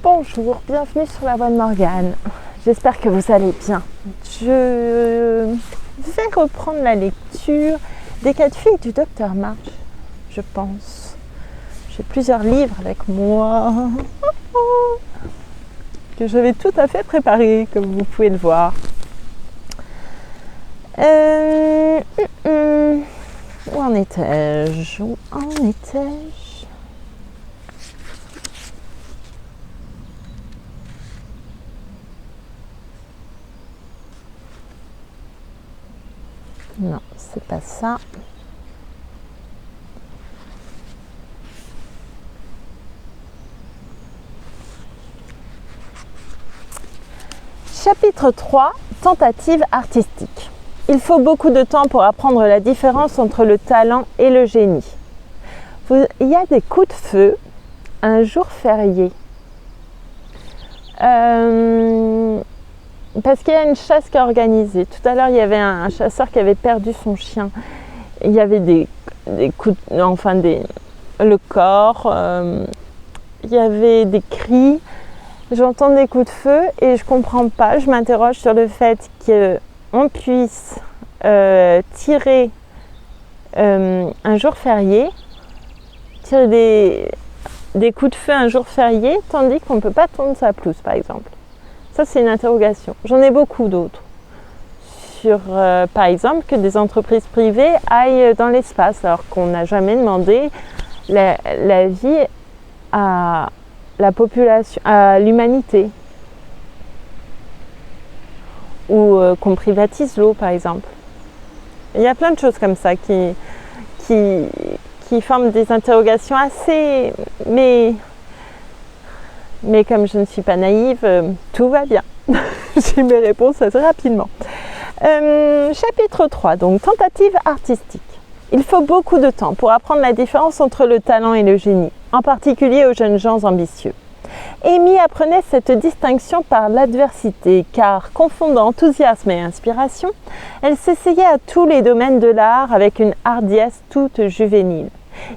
Bonjour, bienvenue sur la voie de Morgane. J'espère que vous allez bien. Je vais reprendre la lecture des 4 filles du Docteur March, je pense. J'ai plusieurs livres avec moi que j'avais tout à fait préparés, comme vous pouvez le voir. Où en étais-je? Non, c'est pas ça. Chapitre 3, tentative artistique. Il faut beaucoup de temps pour apprendre la différence entre le talent et le génie. Il y a des coups de feu un jour férié. Parce qu'il y a une chasse qui est organisée. Tout à l'heure, il y avait un chasseur qui avait perdu son chien. Il y avait des coups, le corps. Il y avait des cris. J'entends des coups de feu et je comprends pas. Je m'interroge sur le fait qu'on puisse tirer un jour férié, tirer des coups de feu un jour férié, tandis qu'on ne peut pas tondre sa pelouse, par exemple. Ça, c'est une interrogation. J'en ai beaucoup d'autres. Sur, par exemple, que des entreprises privées aillent dans l'espace, alors qu'on n'a jamais demandé l'avis à la population, à l'humanité. Ou qu'on privatise l'eau, par exemple. Il y a plein de choses comme ça qui forment des interrogations assez... Mais comme je ne suis pas naïve, tout va bien. J'ai mes réponses assez rapidement. Chapitre 3, donc tentative artistique. Il faut beaucoup de temps pour apprendre la différence entre le talent et le génie, en particulier aux jeunes gens ambitieux. Amy apprenait cette distinction par l'adversité, car confondant enthousiasme et inspiration, elle s'essayait à tous les domaines de l'art avec une hardiesse toute juvénile.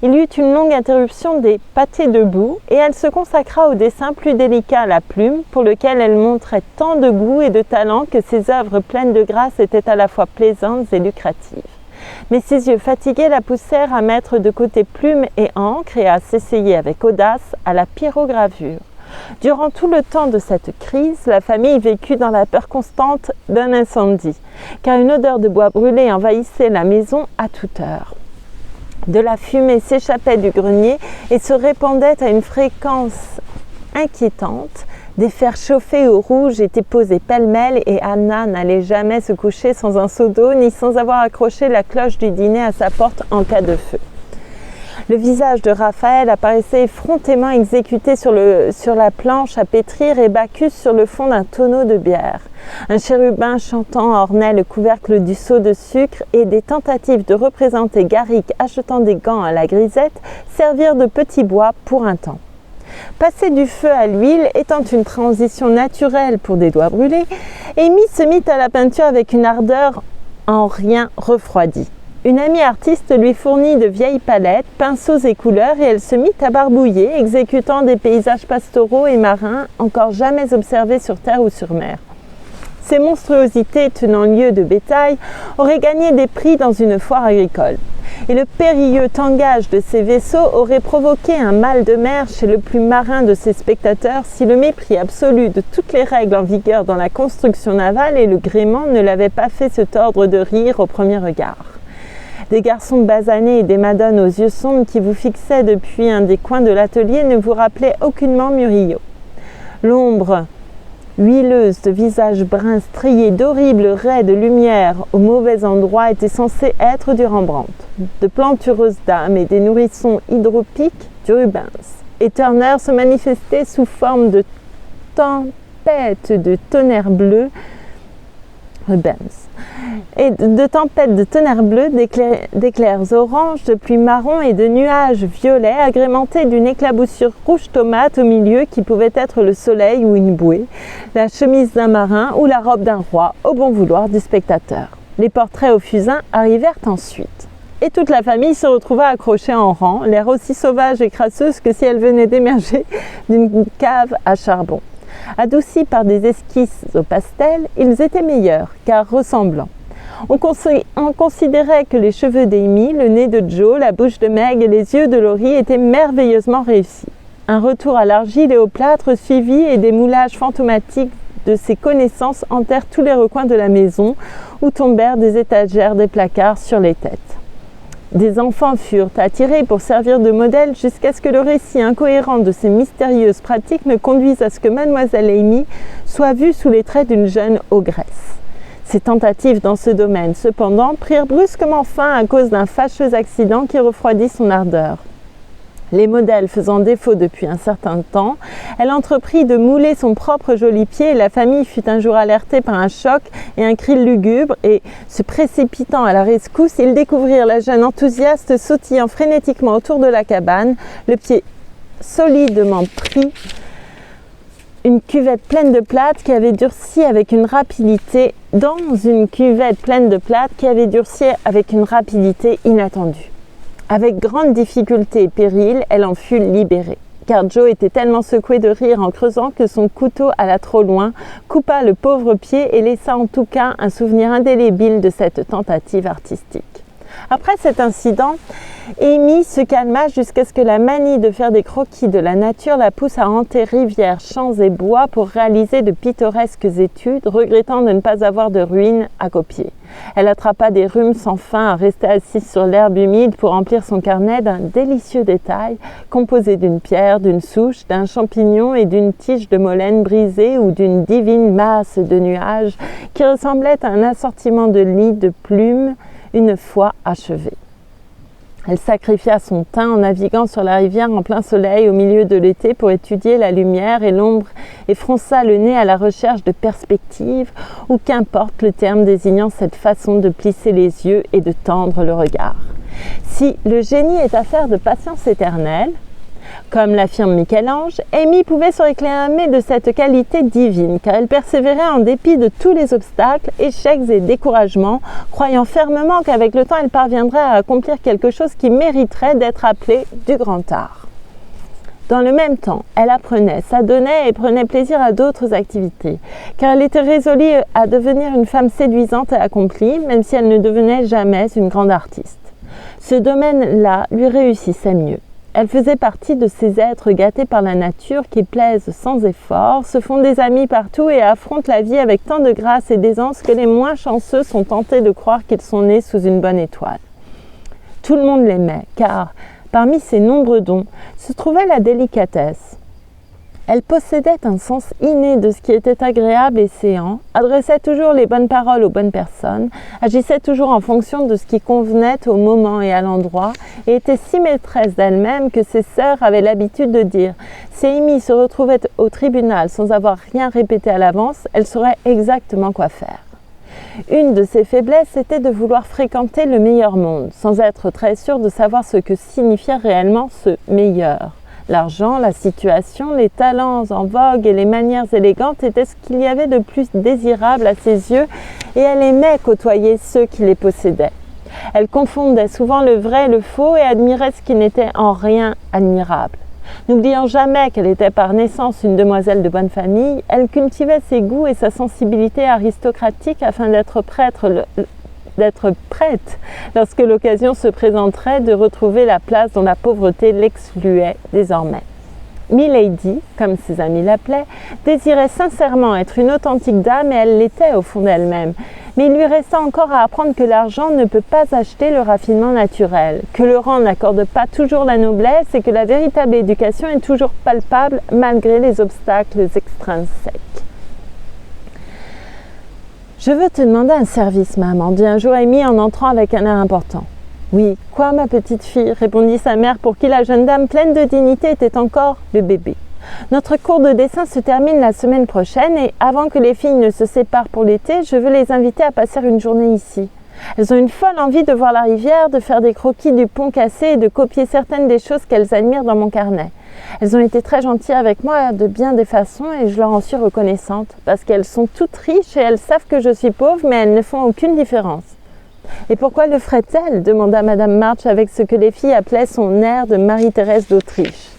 Il y eut une longue interruption des pâtés debout et elle se consacra au dessin plus délicat à la plume, pour lequel elle montrait tant de goût et de talent que ses œuvres pleines de grâce étaient à la fois plaisantes et lucratives. Mais ses yeux fatigués la poussèrent à mettre de côté plume et encre et à s'essayer avec audace à la pyrogravure. Durant tout le temps de cette crise, la famille vécut dans la peur constante d'un incendie, car une odeur de bois brûlé envahissait la maison à toute heure. De la fumée s'échappait du grenier et se répandait à une fréquence inquiétante. Des fers chauffés au rouge étaient posés pêle-mêle et Anna n'allait jamais se coucher sans un seau d'eau ni sans avoir accroché la cloche du dîner à sa porte en cas de feu. Le visage de Raphaël apparaissait effrontément exécuté sur la planche à pétrir et Bacchus sur le fond d'un tonneau de bière. Un chérubin chantant ornait le couvercle du seau de sucre et des tentatives de représenter Garrick achetant des gants à la grisette servirent de petits bois pour un temps. Passer du feu à l'huile étant une transition naturelle pour des doigts brûlés, Amy se mit à la peinture avec une ardeur en rien refroidie. Une amie artiste lui fournit de vieilles palettes, pinceaux et couleurs et elle se mit à barbouiller, exécutant des paysages pastoraux et marins encore jamais observés sur terre ou sur mer. Ces monstruosités tenant lieu de bétail auraient gagné des prix dans une foire agricole. Et le périlleux tangage de ces vaisseaux aurait provoqué un mal de mer chez le plus marin de ses spectateurs si le mépris absolu de toutes les règles en vigueur dans la construction navale et le gréement ne l'avaient pas fait se tordre de rire au premier regard. Des garçons basanés et des madones aux yeux sombres qui vous fixaient depuis un des coins de l'atelier ne vous rappelaient aucunement Murillo. L'ombre huileuse de visages bruns striés d'horribles raies de lumière au mauvais endroit était censée être du Rembrandt, de plantureuses dames et des nourrissons hydropiques du Rubens. Et Turner se manifestait sous forme de tempête de tonnerre bleu, Rubens, et de tempêtes de tonnerre bleu, d'éclairs oranges, de pluies marron et de nuages violets agrémentés d'une éclaboussure rouge tomate au milieu qui pouvait être le soleil ou une bouée, la chemise d'un marin ou la robe d'un roi au bon vouloir du spectateur. Les portraits au fusain arrivèrent ensuite. Et toute la famille se retrouva accrochée en rang, l'air aussi sauvage et crasseuse que si elle venait d'émerger d'une cave à charbon. Adoucis par des esquisses au pastel, ils étaient meilleurs, car ressemblants. On considérait que les cheveux d'Amy, le nez de Joe, la bouche de Meg et les yeux de Laurie étaient merveilleusement réussis. Un retour à l'argile et au plâtre suivi et des moulages fantomatiques de ses connaissances hantèrent tous les recoins de la maison où tombèrent des étagères, des placards sur les têtes. Des enfants furent attirés pour servir de modèle jusqu'à ce que le récit incohérent de ces mystérieuses pratiques ne conduise à ce que mademoiselle Amy soit vue sous les traits d'une jeune ogresse. Ces tentatives dans ce domaine, cependant, prirent brusquement fin à cause d'un fâcheux accident qui refroidit son ardeur. Les modèles faisant défaut depuis un certain temps, elle entreprit de mouler son propre joli pied et la famille fut un jour alertée par un choc et un cri lugubre et, se précipitant à la rescousse, ils découvrirent la jeune enthousiaste sautillant frénétiquement autour de la cabane, le pied solidement pris, une cuvette pleine de plâtre qui avait durci avec une rapidité, inattendue. Avec grande difficulté et péril, elle en fut libérée, car Joe était tellement secoué de rire en creusant que son couteau alla trop loin, coupa le pauvre pied et laissa en tout cas un souvenir indélébile de cette tentative artistique. Après cet incident, Amy se calma jusqu'à ce que la manie de faire des croquis de la nature la pousse à hanter rivières, champs et bois pour réaliser de pittoresques études, regrettant de ne pas avoir de ruines à copier. Elle attrapa des rhumes sans fin à rester assise sur l'herbe humide pour remplir son carnet d'un délicieux détail composé d'une pierre, d'une souche, d'un champignon et d'une tige de molène brisée ou d'une divine masse de nuages qui ressemblait à un assortiment de lits de plumes une fois achevée. Elle sacrifia son teint en naviguant sur la rivière en plein soleil au milieu de l'été pour étudier la lumière et l'ombre et fronça le nez à la recherche de perspectives ou qu'importe le terme désignant cette façon de plisser les yeux et de tendre le regard. Si le génie est affaire de patience éternelle, comme l'affirme Michel-Ange, Amy pouvait se réclamer de cette qualité divine, car elle persévérait en dépit de tous les obstacles, échecs et découragements, croyant fermement qu'avec le temps elle parviendrait à accomplir quelque chose qui mériterait d'être appelé du grand art. Dans le même temps, elle apprenait, s'adonnait et prenait plaisir à d'autres activités, car elle était résolue à devenir une femme séduisante et accomplie, même si elle ne devenait jamais une grande artiste. Ce domaine-là lui réussissait mieux. Elle faisait partie de ces êtres gâtés par la nature qui plaisent sans effort, se font des amis partout et affrontent la vie avec tant de grâce et d'aisance que les moins chanceux sont tentés de croire qu'ils sont nés sous une bonne étoile. Tout le monde l'aimait, car parmi ses nombreux dons se trouvait la délicatesse. Elle possédait un sens inné de ce qui était agréable et séant, adressait toujours les bonnes paroles aux bonnes personnes, agissait toujours en fonction de ce qui convenait au moment et à l'endroit, et était si maîtresse d'elle-même que ses sœurs avaient l'habitude de dire « Si Amy se retrouvait au tribunal sans avoir rien répété à l'avance, elle saurait exactement quoi faire. » Une de ses faiblesses était de vouloir fréquenter le meilleur monde, sans être très sûre de savoir ce que signifiait réellement ce « meilleur ». L'argent, la situation, les talents en vogue et les manières élégantes étaient ce qu'il y avait de plus désirable à ses yeux et elle aimait côtoyer ceux qui les possédaient. Elle confondait souvent le vrai et le faux et admirait ce qui n'était en rien admirable. N'oubliant jamais qu'elle était par naissance une demoiselle de bonne famille, elle cultivait ses goûts et sa sensibilité aristocratique afin d'être prête, lorsque l'occasion se présenterait, de retrouver la place dont la pauvreté l'excluait désormais. Milady, comme ses amis l'appelaient, désirait sincèrement être une authentique dame et elle l'était au fond d'elle-même. Mais il lui restait encore à apprendre que l'argent ne peut pas acheter le raffinement naturel, que le rang n'accorde pas toujours la noblesse et que la véritable éducation est toujours palpable malgré les obstacles extrinsèques. « Je veux te demander un service, maman, dit un jour Amy en entrant avec un air important. « Oui, quoi, ma petite fille ?» répondit sa mère pour qui la jeune dame pleine de dignité était encore le bébé. « Notre cours de dessin se termine la semaine prochaine et avant que les filles ne se séparent pour l'été, je veux les inviter à passer une journée ici. Elles ont une folle envie de voir la rivière, de faire des croquis du pont cassé et de copier certaines des choses qu'elles admirent dans mon carnet. Elles ont été très gentilles avec moi de bien des façons et je leur en suis reconnaissante parce qu'elles sont toutes riches et elles savent que je suis pauvre mais elles ne font aucune différence. Et pourquoi le ferait-elle demanda Madame March avec ce que les filles appelaient son air de Marie-Thérèse d'Autriche.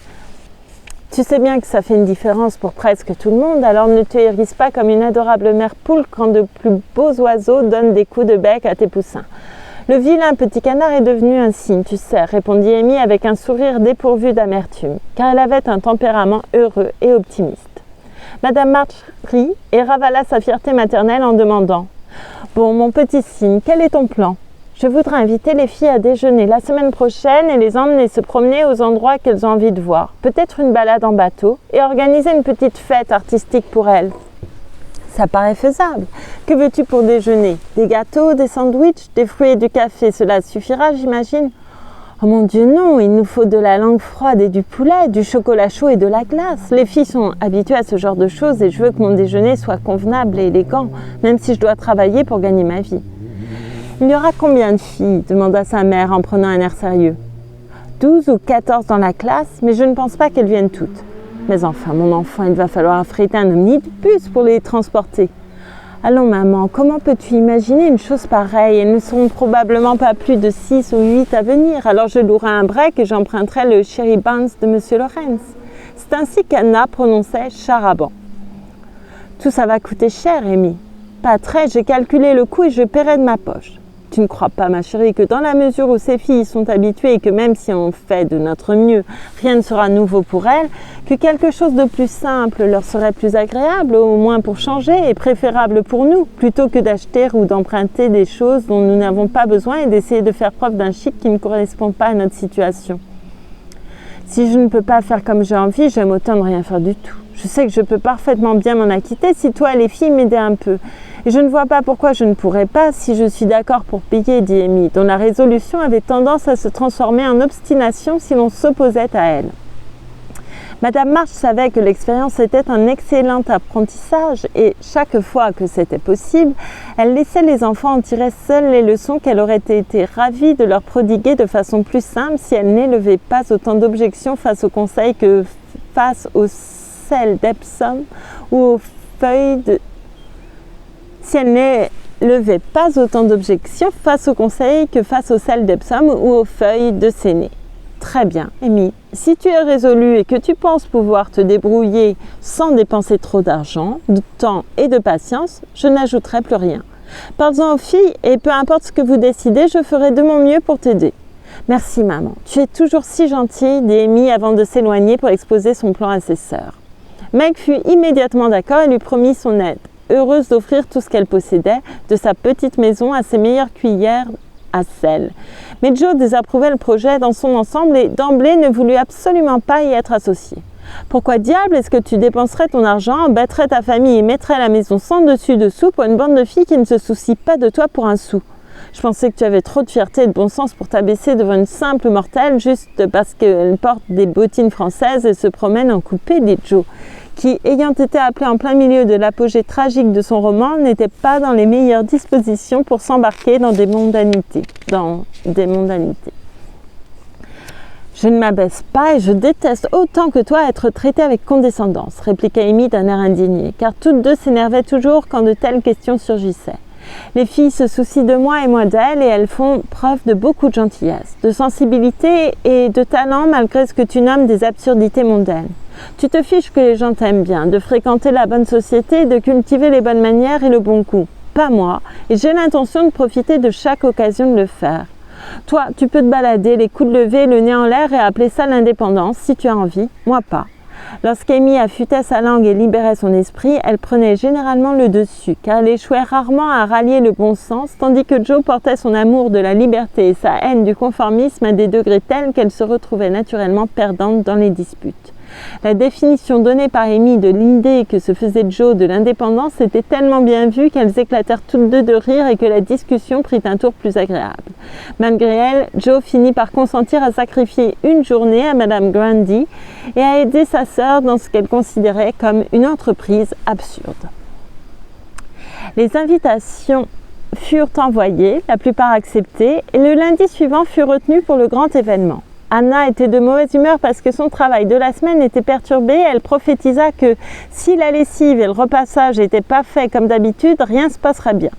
Tu sais bien que ça fait une différence pour presque tout le monde, alors ne te hérisse pas comme une adorable mère poule quand de plus beaux oiseaux donnent des coups de bec à tes poussins. Le vilain petit canard est devenu un cygne, tu sais, répondit Amy avec un sourire dépourvu d'amertume, car elle avait un tempérament heureux et optimiste. Madame March rit et ravala sa fierté maternelle en demandant « Bon, mon petit cygne, quel est ton plan ? Je voudrais inviter les filles à déjeuner la semaine prochaine et les emmener se promener aux endroits qu'elles ont envie de voir. Peut-être une balade en bateau et organiser une petite fête artistique pour elles. » Ça paraît faisable. Que veux-tu pour déjeuner ? Des gâteaux, des sandwichs, des fruits et du café, cela suffira, j'imagine ? Oh mon Dieu, non, il nous faut de la langue froide et du poulet, du chocolat chaud et de la glace. Les filles sont habituées à ce genre de choses et je veux que mon déjeuner soit convenable et élégant, même si je dois travailler pour gagner ma vie. Il y aura combien de filles ? Demanda sa mère en prenant un air sérieux. 12 ou 14 dans la classe, mais je ne pense pas qu'elles viennent toutes. Mais enfin, mon enfant, il va falloir affréter un omnibus pour les transporter. Allons, maman, comment peux-tu imaginer une chose pareille ? Elles ne seront probablement pas plus de 6 ou 8 à venir, alors je louerai un break et j'emprunterai le Sherry Bounce de M. Lorenz. C'est ainsi qu'Anna prononçait charaban. Tout ça va coûter cher, Amy. Pas très, j'ai calculé le coût et je paierai de ma poche. Tu ne crois pas, ma chérie, que dans la mesure où ces filles sont habituées et que même si on fait de notre mieux, rien ne sera nouveau pour elles, que quelque chose de plus simple leur serait plus agréable, au moins pour changer, et préférable pour nous, plutôt que d'acheter ou d'emprunter des choses dont nous n'avons pas besoin et d'essayer de faire preuve d'un chic qui ne correspond pas à notre situation. Si je ne peux pas faire comme j'ai envie, j'aime autant ne rien faire du tout. Je sais que je peux parfaitement bien m'en acquitter si toi et les filles m'aidaient un peu. Et je ne vois pas pourquoi je ne pourrais pas si je suis d'accord pour payer, dit Amy, dont la résolution avait tendance à se transformer en obstination si l'on s'opposait à elle. Madame March savait que l'expérience était un excellent apprentissage et chaque fois que c'était possible, elle laissait les enfants en tirer seuls les leçons qu'elle aurait été ravie de leur prodiguer de façon plus simple si elle n'élevait pas autant d'objections face aux conseils que face au sel d'Epsom ou aux feuilles de... Si elle n'élevait pas autant d'objections face aux conseils que face au sel d'Epsom ou aux feuilles de séné. Très bien, Amy. Si tu es résolue et que tu penses pouvoir te débrouiller sans dépenser trop d'argent, de temps et de patience, je n'ajouterai plus rien. Parle-en aux filles et peu importe ce que vous décidez, je ferai de mon mieux pour t'aider. Merci maman, tu es toujours si gentille, dit Amy avant de s'éloigner pour exposer son plan à ses sœurs. Meg fut immédiatement d'accord et lui promit son aide, heureuse d'offrir tout ce qu'elle possédait, de sa petite maison à ses meilleures cuillères à sel. Mais Joe désapprouvait le projet dans son ensemble et d'emblée ne voulut absolument pas y être associé. Pourquoi diable est-ce que tu dépenserais ton argent, embêterais ta famille et mettrais la maison sans dessus-dessous pour une bande de filles qui ne se soucient pas de toi pour un sou ? Je pensais que tu avais trop de fierté et de bon sens pour t'abaisser devant une simple mortelle juste parce qu'elle porte des bottines françaises et se promène en coupé, dit Joe, qui, ayant été appelé en plein milieu de l'apogée tragique de son roman, n'était pas dans les meilleures dispositions pour s'embarquer dans des mondanités. Je ne m'abaisse pas et je déteste autant que toi être traitée avec condescendance, répliqua Amy d'un air indigné, car toutes deux s'énervaient toujours quand de telles questions surgissaient. Les filles se soucient de moi et moi d'elles et elles font preuve de beaucoup de gentillesse, de sensibilité et de talent malgré ce que tu nommes des absurdités mondaines. Tu te fiches que les gens t'aiment bien, de fréquenter la bonne société et de cultiver les bonnes manières et le bon goût. Pas moi, et j'ai l'intention de profiter de chaque occasion de le faire. Toi, tu peux te balader, les coudes levés, le nez en l'air et appeler ça l'indépendance si tu as envie, moi pas. Lorsqu'Amy affûtait sa langue et libérait son esprit, elle prenait généralement le dessus, car elle échouait rarement à rallier le bon sens, tandis que Joe portait son amour de la liberté et sa haine du conformisme à des degrés tels qu'elle se retrouvait naturellement perdante dans les disputes. La définition donnée par Amy de l'idée que se faisait Joe de l'indépendance était tellement bien vue qu'elles éclatèrent toutes deux de rire et que la discussion prit un tour plus agréable. Malgré elle, Joe finit par consentir à sacrifier une journée à Madame Grundy et à aider sa sœur dans ce qu'elle considérait comme une entreprise absurde. Les invitations furent envoyées, la plupart acceptées, et le lundi suivant fut retenu pour le grand événement. Anna était de mauvaise humeur parce que son travail de la semaine était perturbé. Elle prophétisa que si la lessive et le repassage n'étaient pas faits comme d'habitude, rien ne se passerait bien.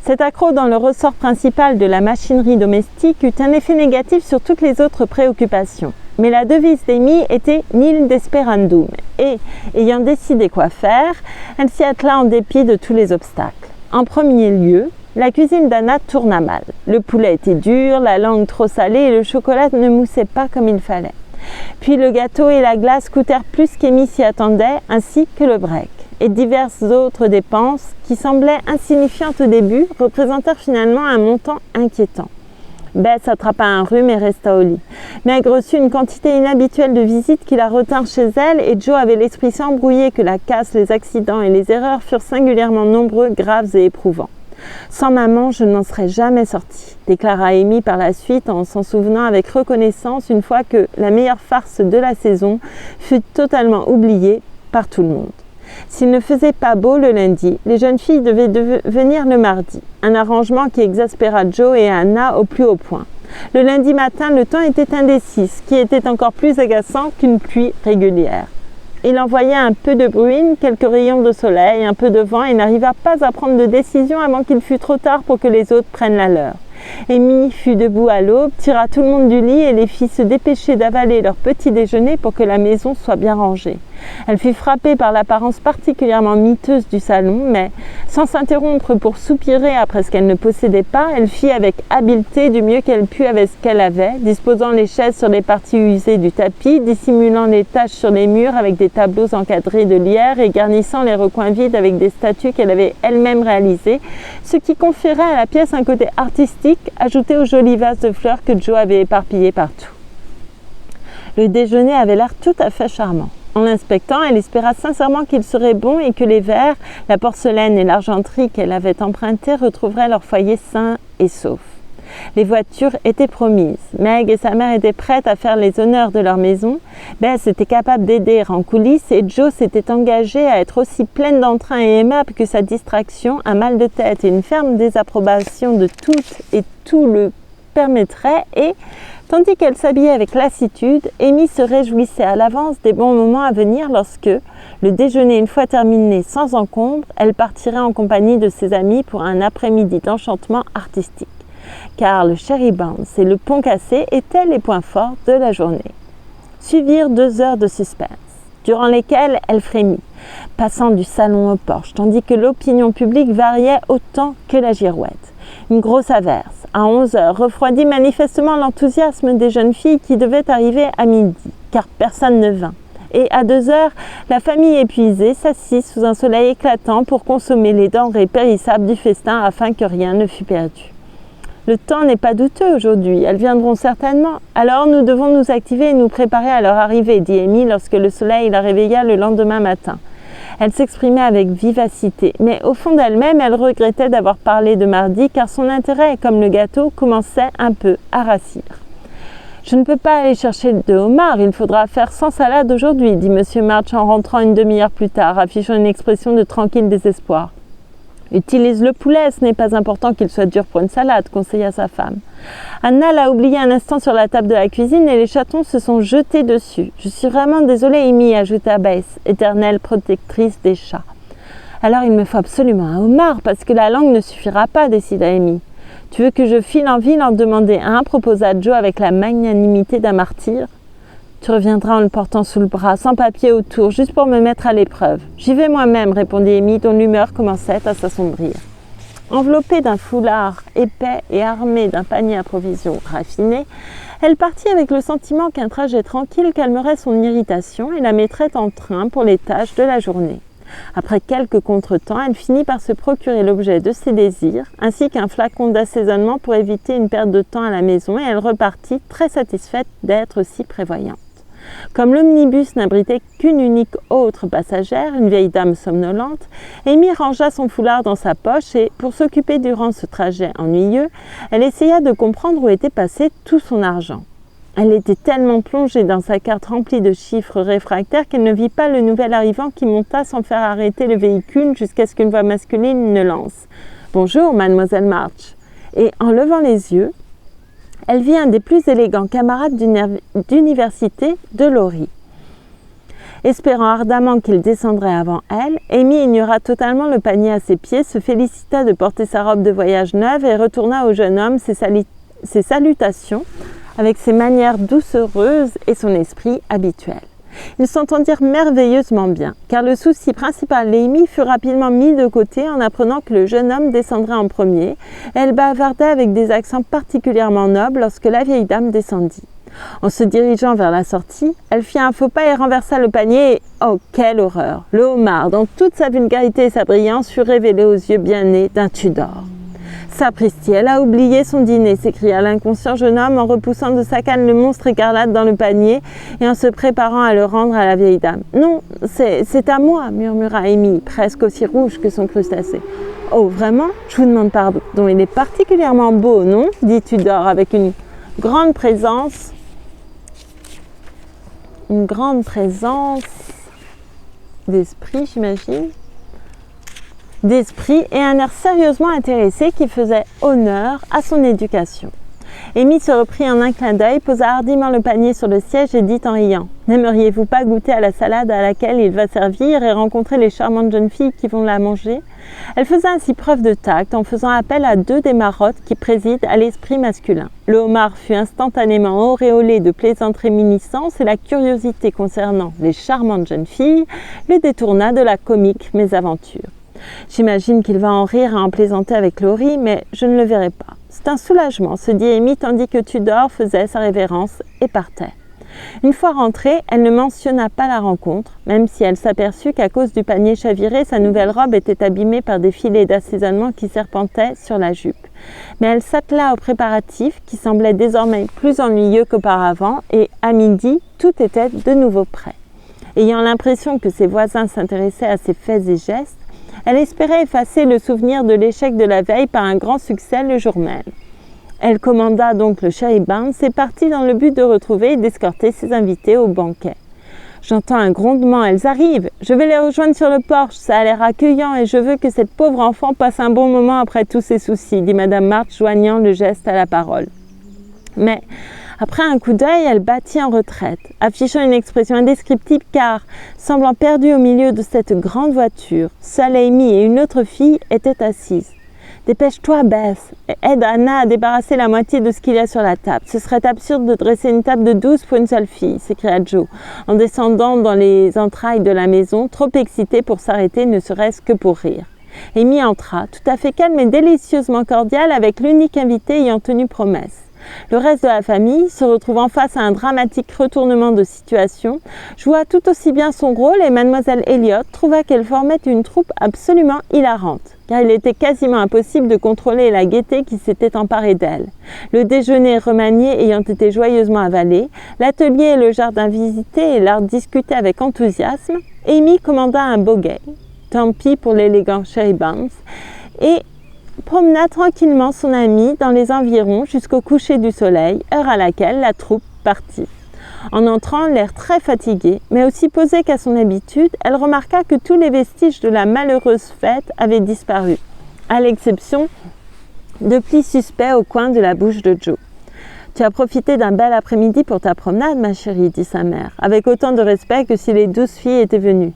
Cet accroc dans le ressort principal de la machinerie domestique eut un effet négatif sur toutes les autres préoccupations. Mais la devise d'Amy était « nil desperandum » et, ayant décidé quoi faire, elle s'y attela en dépit de tous les obstacles. En premier lieu, la cuisine d'Anna tourna mal. Le poulet était dur, la langue trop salée et le chocolat ne moussait pas comme il fallait. Puis le gâteau et la glace coûtèrent plus qu'Amy s'y attendait, ainsi que le break. Et diverses autres dépenses, qui semblaient insignifiantes au début, représentèrent finalement un montant inquiétant. Bess attrapa un rhume et resta au lit. Meg reçut une quantité inhabituelle de visites qui la retinrent chez elle et Joe avait l'esprit si embrouillé que la casse, les accidents et les erreurs furent singulièrement nombreux, graves et éprouvants. « Sans maman, je n'en serais jamais sortie », déclara Amy par la suite en s'en souvenant avec reconnaissance une fois que la meilleure farce de la saison fut totalement oubliée par tout le monde. S'il ne faisait pas beau le lundi, les jeunes filles devaient venir le mardi, un arrangement qui exaspéra Joe et Anna au plus haut point. Le lundi matin, le temps était indécis, ce qui était encore plus agaçant qu'une pluie régulière. Il envoyait un peu de bruine, quelques rayons de soleil, un peu de vent et n'arriva pas à prendre de décision avant qu'il fût trop tard pour que les autres prennent la leur. Amy fut debout à l'aube, tira tout le monde du lit et les fit se dépêcher d'avaler leur petit déjeuner pour que la maison soit bien rangée. Elle fut frappée par l'apparence particulièrement miteuse du salon, mais sans s'interrompre pour soupirer après ce qu'elle ne possédait pas, elle fit avec habileté du mieux qu'elle put avec ce qu'elle avait, disposant les chaises sur les parties usées du tapis, dissimulant les taches sur les murs avec des tableaux encadrés de lierre et garnissant les recoins vides avec des statues qu'elle avait elle-même réalisées, ce qui conférait à la pièce un côté artistique ajouté aux jolis vases de fleurs que Joe avait éparpillés partout. Le déjeuner avait l'air tout à fait charmant. En l'inspectant, elle espéra sincèrement qu'il serait bon et que les verres, la porcelaine et l'argenterie qu'elle avait empruntés retrouveraient leur foyer sain et sauf. Les voitures étaient promises. Meg et sa mère étaient prêtes à faire les honneurs de leur maison. Bess était capable d'aider en coulisses et Joe s'était engagée à être aussi pleine d'entrain et aimable que sa distraction, un mal de tête et une ferme désapprobation de toutes et tout le permettrait et, tandis qu'elle s'habillait avec lassitude, Amy se réjouissait à l'avance des bons moments à venir lorsque, le déjeuner une fois terminé sans encombre, elle partirait en compagnie de ses amis pour un après-midi d'enchantement artistique. Car le Cherry Bounce et le pont cassé étaient les points forts de la journée. Suivirent 2 heures de suspense, durant lesquelles elle frémit, passant du salon au porche, tandis que l'opinion publique variait autant que la girouette. Une grosse averse, à 11 heures, refroidit manifestement l'enthousiasme des jeunes filles qui devaient arriver à midi, car personne ne vint. Et à 2 heures, la famille épuisée s'assit sous un soleil éclatant pour consommer les denrées périssables du festin afin que rien ne fût perdu. Le temps n'est pas douteux aujourd'hui, elles viendront certainement. Alors nous devons nous activer et nous préparer à leur arrivée, dit Amy lorsque le soleil la réveilla le lendemain matin. Elle s'exprimait avec vivacité, mais au fond d'elle-même, elle regrettait d'avoir parlé de mardi car son intérêt, comme le gâteau, commençait un peu à rassir. « Je ne peux pas aller chercher de homard, il faudra faire sans salade aujourd'hui, dit M. March en rentrant une demi-heure plus tard, affichant une expression de tranquille désespoir. Utilise le poulet, ce n'est pas important qu'il soit dur pour une salade, conseilla sa femme. Anna l'a oublié un instant sur la table de la cuisine et les chatons se sont jetés dessus. Je suis vraiment désolée, Amy, ajouta Bess, éternelle protectrice des chats. Alors il me faut absolument un homard, parce que la langue ne suffira pas, décida Amy. Tu veux que je file en ville en demander un, proposa Joe avec la magnanimité d'un martyr. Tu reviendras en le portant sous le bras, sans papier autour, juste pour me mettre à l'épreuve. J'y vais moi-même, répondit Amy, dont l'humeur commençait à s'assombrir. Enveloppée d'un foulard épais et armée d'un panier à provisions raffiné, elle partit avec le sentiment qu'un trajet tranquille calmerait son irritation et la mettrait en train pour les tâches de la journée. Après quelques contretemps, elle finit par se procurer l'objet de ses désirs, ainsi qu'un flacon d'assaisonnement pour éviter une perte de temps à la maison, et elle repartit très satisfaite d'être si prévoyante. Comme l'omnibus n'abritait qu'une unique autre passagère, une vieille dame somnolente, Amy rangea son foulard dans sa poche et, pour s'occuper durant ce trajet ennuyeux, elle essaya de comprendre où était passé tout son argent. Elle était tellement plongée dans sa carte remplie de chiffres réfractaires qu'elle ne vit pas le nouvel arrivant qui monta sans faire arrêter le véhicule jusqu'à ce qu'une voix masculine ne lance « Bonjour, mademoiselle March !» Et en levant les yeux, elle vit un des plus élégants camarades d'université de Laurie. Espérant ardemment qu'il descendrait avant elle, Amy ignora totalement le panier à ses pieds, se félicita de porter sa robe de voyage neuve et retourna au jeune homme ses salutations avec ses manières doucereuses et son esprit habituel. Ils s'entendirent merveilleusement bien, car le souci principal d'Amy fut rapidement mis de côté en apprenant que le jeune homme descendrait en premier, et elle bavardait avec des accents particulièrement nobles lorsque la vieille dame descendit. En se dirigeant vers la sortie, elle fit un faux pas et renversa le panier et, oh quelle horreur! Le homard, dans toute sa vulgarité et sa brillance, fut révélé aux yeux bien nés d'un Tudor. Sapristi, elle a oublié son dîner, s'écria l'inconscient jeune homme en repoussant de sa canne le monstre écarlate dans le panier et en se préparant à le rendre à la vieille dame. « Non, c'est à moi, » murmura Amy, presque aussi rouge que son crustacé. « Oh, vraiment? Je vous demande pardon. Il est particulièrement beau, non ?» dit Tudor avec une grande présence d'esprit, j'imagine. D'esprit et un air sérieusement intéressé qui faisait honneur à son éducation. Amy se reprit en un clin d'œil, posa hardiment le panier sur le siège et dit en riant « N'aimeriez-vous pas goûter à la salade à laquelle il va servir et rencontrer les charmantes jeunes filles qui vont la manger ?» Elle faisait ainsi preuve de tact en faisant appel à deux des marottes qui président à l'esprit masculin. Le homard fut instantanément auréolé de plaisantes réminiscences et la curiosité concernant les charmantes jeunes filles le détourna de la comique mésaventure. J'imagine qu'il va en rire et en plaisanter avec Laurie, mais je ne le verrai pas. C'est un soulagement, se dit Amy, tandis que Tudor faisait sa révérence et partait. Une fois rentrée, elle ne mentionna pas la rencontre, même si elle s'aperçut qu'à cause du panier chaviré, sa nouvelle robe était abîmée par des filets d'assaisonnement qui serpentaient sur la jupe. Mais elle s'attela aux préparatifs qui semblaient désormais plus ennuyeux qu'auparavant et à midi, tout était de nouveau prêt. Ayant l'impression que ses voisins s'intéressaient à ses faits et gestes, elle espérait effacer le souvenir de l'échec de la veille par un grand succès le jour même. Elle commanda donc le sherry bounce et partit dans le but de retrouver et d'escorter ses invités au banquet. « J'entends un grondement, elles arrivent. Je vais les rejoindre sur le porche, ça a l'air accueillant et je veux que cette pauvre enfant passe un bon moment après tous ses soucis, » dit Madame March, joignant le geste à la parole. Mais après un coup d'œil, elle battit en retraite, affichant une expression indescriptible car, semblant perdue au milieu de cette grande voiture, seule Amy et une autre fille étaient assises. « Dépêche-toi, Beth, aide Anna à débarrasser la moitié de ce qu'il y a sur la table. Ce serait absurde de dresser une table de 12 pour une seule fille, » s'écria Joe, en descendant dans les entrailles de la maison, trop excité pour s'arrêter, ne serait-ce que pour rire. Amy entra, tout à fait calme et délicieusement cordiale, avec l'unique invité ayant tenu promesse. Le reste de la famille, se retrouvant face à un dramatique retournement de situation, joua tout aussi bien son rôle et Mademoiselle Elliot trouva qu'elle formait une troupe absolument hilarante, car il était quasiment impossible de contrôler la gaieté qui s'était emparée d'elle. Le déjeuner remanié ayant été joyeusement avalé, l'atelier et le jardin visités et l'art discutés avec enthousiasme, Amy commanda un bogey, tant pis pour l'élégant sherry bounce, et promena tranquillement son amie dans les environs jusqu'au coucher du soleil, heure à laquelle la troupe partit. En entrant, l'air très fatigué, mais aussi posé qu'à son habitude, elle remarqua que tous les vestiges de la malheureuse fête avaient disparu, à l'exception de plis suspects au coin de la bouche de Joe. « Tu as profité d'un bel après-midi pour ta promenade, ma chérie, » dit sa mère, avec autant de respect que si les 12 filles étaient venues.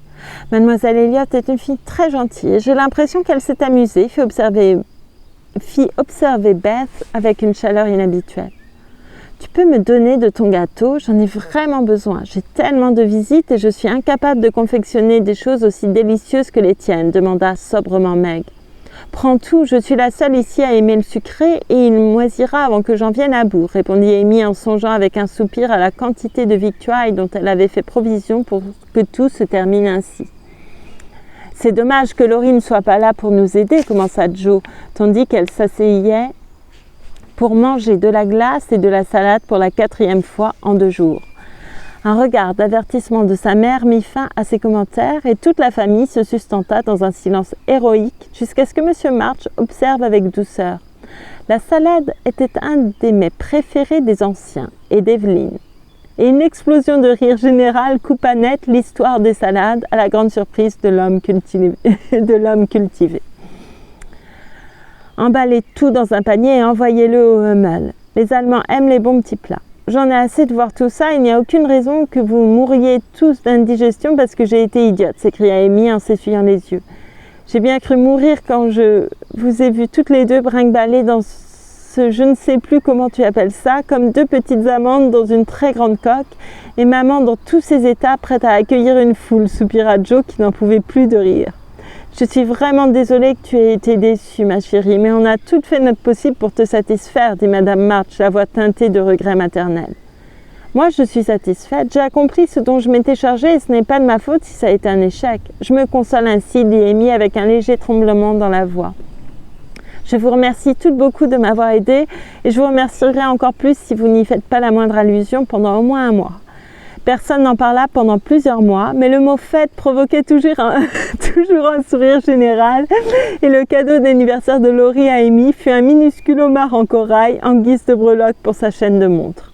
Mademoiselle Elliot est une fille très gentille et j'ai l'impression qu'elle s'est amusée, fit observer Beth avec une chaleur inhabituelle. « Tu peux me donner de ton gâteau? J'en ai vraiment besoin. J'ai tellement de visites et je suis incapable de confectionner des choses aussi délicieuses que les tiennes, » demanda sobrement Meg. « Prends tout, je suis la seule ici à aimer le sucré et il moisira avant que j'en vienne à bout, » répondit Amy en songeant avec un soupir à la quantité de victuailles dont elle avait fait provision pour que tout se termine ainsi. « C'est dommage que Laurie ne soit pas là pour nous aider, » commença Joe, tandis qu'elle s'asseyait pour manger de la glace et de la salade pour la 4e fois en 2 jours. Un regard d'avertissement de sa mère mit fin à ses commentaires et toute la famille se sustenta dans un silence héroïque jusqu'à ce que M. March observe avec douceur. La salade était un des mets préférés des anciens et d'Evelyn. Et une explosion de rire général coupa net l'histoire des salades à la grande surprise de l'homme cultivé. Emballez tout dans un panier et envoyez-le au Hummel. Les Allemands aiment les bons petits plats. j'en ai assez de voir tout ça. Il n'y a aucune raison que vous mouriez tous d'indigestion parce que j'ai été idiote, s'écria Amy en s'essuyant les yeux. J'ai bien cru mourir quand je vous ai vues toutes les deux brinque-baller dans ce je ne sais plus comment tu appelles ça, comme deux petites amandes dans une très grande coque, et maman dans tous ses états prête à accueillir une foule, soupira Joe qui n'en pouvait plus de rire. Je suis vraiment désolée que tu aies été déçue, ma chérie, mais on a tout fait notre possible pour te satisfaire, dit Madame March, la voix teintée de regret maternel. Moi, je suis satisfaite. J'ai accompli ce dont je m'étais chargée et ce n'est pas de ma faute si ça a été un échec. Je me console ainsi, dit Amy avec un léger tremblement dans la voix. Je vous remercie toutes beaucoup de m'avoir aidée et je vous remercierai encore plus si vous n'y faites pas la moindre allusion pendant au moins un mois. Personne n'en parla pendant plusieurs mois, mais le mot fête provoquait toujours un sourire général et le cadeau d'anniversaire de Laurie à Amy fut un minuscule homard en corail en guise de breloque pour sa chaîne de montre.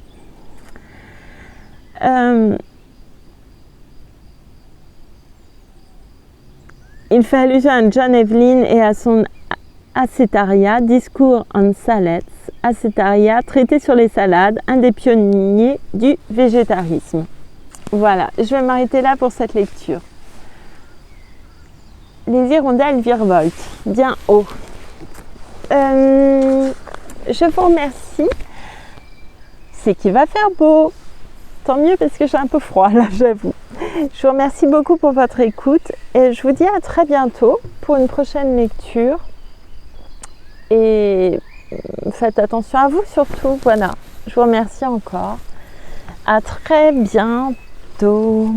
Il fait allusion à John Evelyn et à son Acetaria, Discours on Salads, Acetaria, traité sur les salades, un des pionniers du végétarisme. Voilà, je vais m'arrêter là pour cette lecture. Les hirondelles virevoltent bien haut. Je vous remercie. C'est qu'il va faire beau. Tant mieux parce que j'ai un peu froid là, j'avoue. Je vous remercie beaucoup pour votre écoute et je vous dis à très bientôt pour une prochaine lecture. Et faites attention à vous surtout. Voilà, je vous remercie encore. À très bientôt.